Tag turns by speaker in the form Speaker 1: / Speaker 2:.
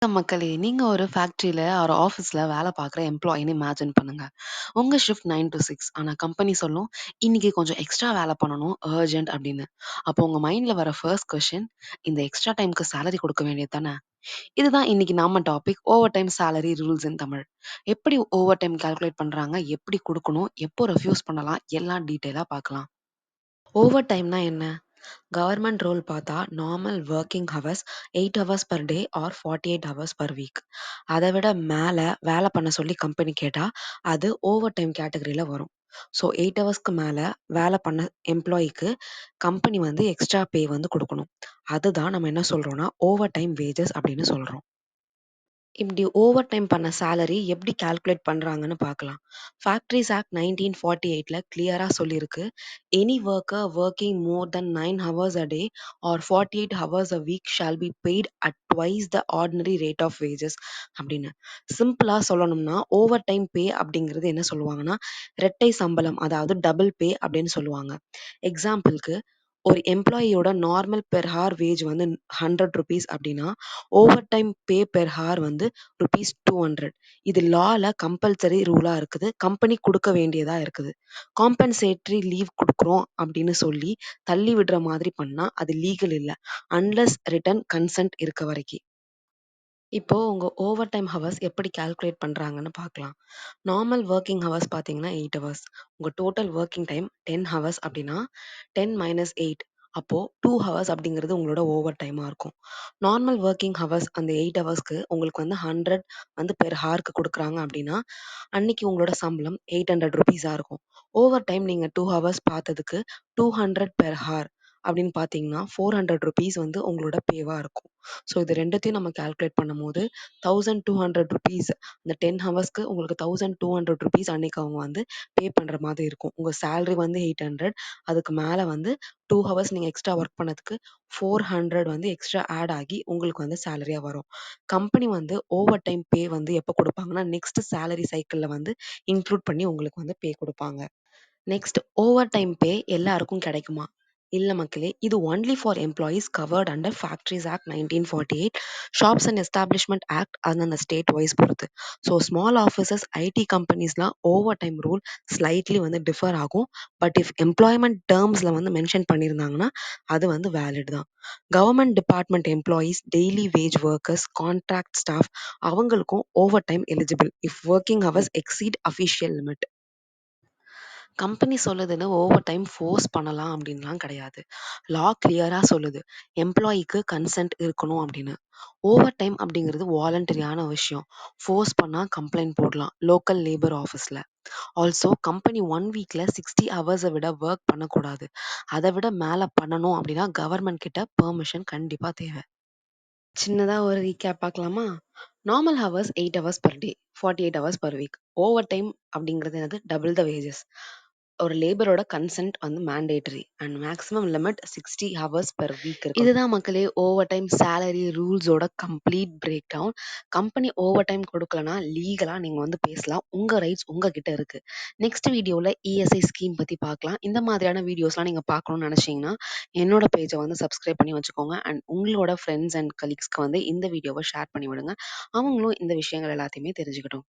Speaker 1: மக்களே, நீங்க ஒரு ஃபேக்டரியில ஒரு ஆஃபீஸ்ல வேலை பார்க்குற எம்ப்ளாயின்னு இமேஜின் பண்ணுங்க. உங்க ஷிஃப்ட் 9 டூ 6. ஆனா கம்பெனி சொல்லும், "இன்னைக்கு கொஞ்சம் எக்ஸ்ட்ரா வேலை பண்ணணும், அர்ஜென்ட்" அப்படின்னு. அப்போ உங்க மைண்ட்ல வர ஃபர்ஸ்ட் கொஸ்டின், இந்த எக்ஸ்ட்ரா டைம்க்கு சேலரி குடுக்க வேண்டியது தானே? இதுதான் இன்னைக்கு நம்ம topic, over time salary rules இன் தமிழ். எப்படி ஓவர் டைம் கால்குலேட் பண்றாங்க, எப்படி குடுக்கணும், எப்போ ரெஃப்யூஸ் பண்ணலாம், எல்லாம் டீட்டெயிலா பார்க்கலாம். ஓவர் டைம்னா என்ன? கவர்மெண்ட் ரூல் பார்த்தா normal working hours 8 hours per day or 48 hours per week. அதை விட மேலே வேலை பண்ண சொல்லி கம்பெனி கேட்டால் அது ஓவர் டைம் கேட்டகரியில் வரும். ஸோ 8 ஹவர்ஸ்க்கு மேலே வேலை பண்ண எம்ப்ளாயிக்கு கம்பெனி வந்து எக்ஸ்ட்ரா பே வந்து கொடுக்கணும். அதுதான் நம்ம என்ன சொல்கிறோம்னா ஓவர் டைம் வேஜஸ் அப்படின்னு சொல்கிறோம். இப்படி ஓவர் டைம் பண்ண சேலரி எப்படி கால்குலேட் பண்றாங்கன்னு பார்க்கலாம். ஃபேக்டரிஸ் ஆக்ட் 1948ல கிளியரா சொல்லியிருக்கு. Any worker working more than 9 hours a day or 48 hours a week shall be paid at twice the ordinary rate of wages அப்படின்னு. சிம்பிளா சொல்லணும்னா ஓவர் டைம் பே அப்படிங்கிறது என்ன சொல்லுவாங்கன்னா இரட்டை சம்பளம், அதாவது டபுள் பே அப்படின்னு சொல்லுவாங்க. எக்ஸாம்பிளுக்கு ஒரு எம்ப்ளாயியோட நார்மல் பெர் ஹார் வேஜ் வந்து 100 ருபீஸ் அப்படின்னா overtime pay per hour வந்து ருபீஸ் 200. இது லால கம்பல்சரி ரூலா இருக்குது. கம்பெனி கொடுக்க வேண்டியதா இருக்குது. காம்பன்சேட்டரி லீவ் கொடுக்குறோம் அப்படின்னு சொல்லி தள்ளி விடுற மாதிரி பண்ணா அது லீகல் இல்லை, அன்லெஸ் ரிட்டன் கன்சென்ட் இருக்க வரைக்கும். இப்போ உங்க ஓவர் டைம் ஹவர்ஸ் எப்படி கால்குலேட் பண்றாங்கன்னு பார்க்கலாம். நார்மல் ஒர்க்கிங் ஹவர்ஸ் பார்த்தீங்கன்னா 8 ஹவர்ஸ். உங்க டோட்டல் ஒர்க்கிங் டைம் 10 ஹவர்ஸ் அப்படின்னா 10 மைனஸ் 8, அப்போ 2 ஹவர்ஸ் அப்படிங்கிறது உங்களோட ஓவர் டைமா இருக்கும். நார்மல் ஒர்க்கிங் ஹவர்ஸ் அந்த 8 ஹவர்ஸ்க்கு உங்களுக்கு வந்து 100 வந்து பெர் ஹார்க்கு கொடுக்குறாங்க அப்படின்னா அன்னைக்கு உங்களோட சம்பளம் 800 ருபீஸா இருக்கும். ஓவர் டைம் நீங்க 2 ஹவர்ஸ் பார்த்ததுக்கு 200 பெர் ஹார் அப்படின்னு பார்த்தீங்கன்னா 400 ருபீஸ் வந்து உங்களோட பேவா இருக்கும். ஸோ இது ரெண்டுத்தையும் நம்ம கால்குலேட் பண்ணும்போது 1200 ருபீஸ், அந்த 10 ஹவர்ஸ்க்கு உங்களுக்கு 1200 ருபீஸ் அன்னைக்கு அவங்க வந்து பே பண்ற மாதிரி இருக்கும். உங்க சேலரி வந்து 800, அதுக்கு மேல வந்து 2 ஹவர்ஸ் நீங்க எக்ஸ்ட்ரா ஒர்க் பண்ணதுக்கு 400 வந்து எக்ஸ்ட்ரா ஆட் ஆகி உங்களுக்கு வந்து சேலரியா வரும். கம்பெனி வந்து ஓவர் டைம் பே வந்து எப்போ கொடுப்பாங்கன்னா நெக்ஸ்ட் சேலரி சைக்கிள்ல வந்து இன்க்ளூட் பண்ணி உங்களுக்கு வந்து பே கொடுப்பாங்க. நெக்ஸ்ட், ஓவர் டைம் பே எல்லாருக்கும் கிடைக்குமா? இல்ல மக்களே, இது only for employees covered under factories act 1948, shops and establishment act அந்தந்த ஸ்டேட் வைஸ் பொறுத்து. ஸோ ஸ்மால் ஆஃபீஸஸ், ஐடி கம்பெனிஸ்லாம் ஓவர் டைம் ரூல் ஸ்லைட்லி வந்து டிஃபர் ஆகும். பட் இஃப் எம்ப்ளாய்மெண்ட் டேர்ம்ஸில் வந்து மென்ஷன் பண்ணியிருந்தாங்கன்னா அது வந்து வேலிட் தான். Government department employees, daily wage workers, contract staff அவங்களுக்கும் overtime eligible if working hours exceed official limit. Company சொல்லுதுன்னு ஓவர் டைம் ஃபோர்ஸ் பண்ணலாம் அப்படின்லாம் கிடையாது. லா கிளியரா சொல்லுது எம்ப்ளாயிக்கு கன்சென்ட் இருக்கணும் அப்படின்னு. ஓவர் டைம் அப்படிங்கிறது வாலண்டரியான விஷயம். ஃபோர்ஸ் பண்ணா கம்ப்ளைண்ட் போடலாம் லோக்கல் லேபர் ஆஃபீஸ்ல. ஆல்சோ கம்பெனி 1 வீக்ல 60 ஹவர்ஸை விட ஒர்க் பண்ணக்கூடாது. அதை விட மேலே பண்ணணும் அப்படின்னா கவர்மெண்ட் கிட்ட பெர்மிஷன் கண்டிப்பா தேவை. சின்னதா ஒரு ரீகேப் பார்க்கலாமா? Normal hours 8 hours per day, 48 hours per week. Overtime அப்படிங்கிறது என்னது? Double the wages. ஒரு லேபரோட கன்சென்ட் வந்து mandatory and maximum limit 60 hours per week இருக்கு. இதுதான் மக்களே ஓவர் டைம் சேலரி ரூல்ஸோட complete breakdown. Company overtime கொடுக்கலனா லீகலா நீங்க வந்து பேசலாம். உங்க ரைட்ஸ் உங்ககிட்ட இருக்கு. நெக்ஸ்ட் வீடியோல இஎஸ்ஐ ஸ்கீம் பத்தி பார்க்கலாம். இந்த மாதிரியான வீடியோஸ்லாம் நீங்க பார்க்கணும்னு நினைச்சீங்கன்னா என்னோட பேஜை வந்து சப்ஸ்கிரைப் பண்ணி வச்சுக்கோங்க. அண்ட் உங்களோட ஃப்ரெண்ட்ஸ் அண்ட் கலீக்ஸ்க்கு வந்து இந்த வீடியோவை ஷேர் பண்ணி விடுங்க. அவங்களும் இந்த விஷயங்கள் எல்லாத்தையுமே தெரிஞ்சுக்கிட்டோம்.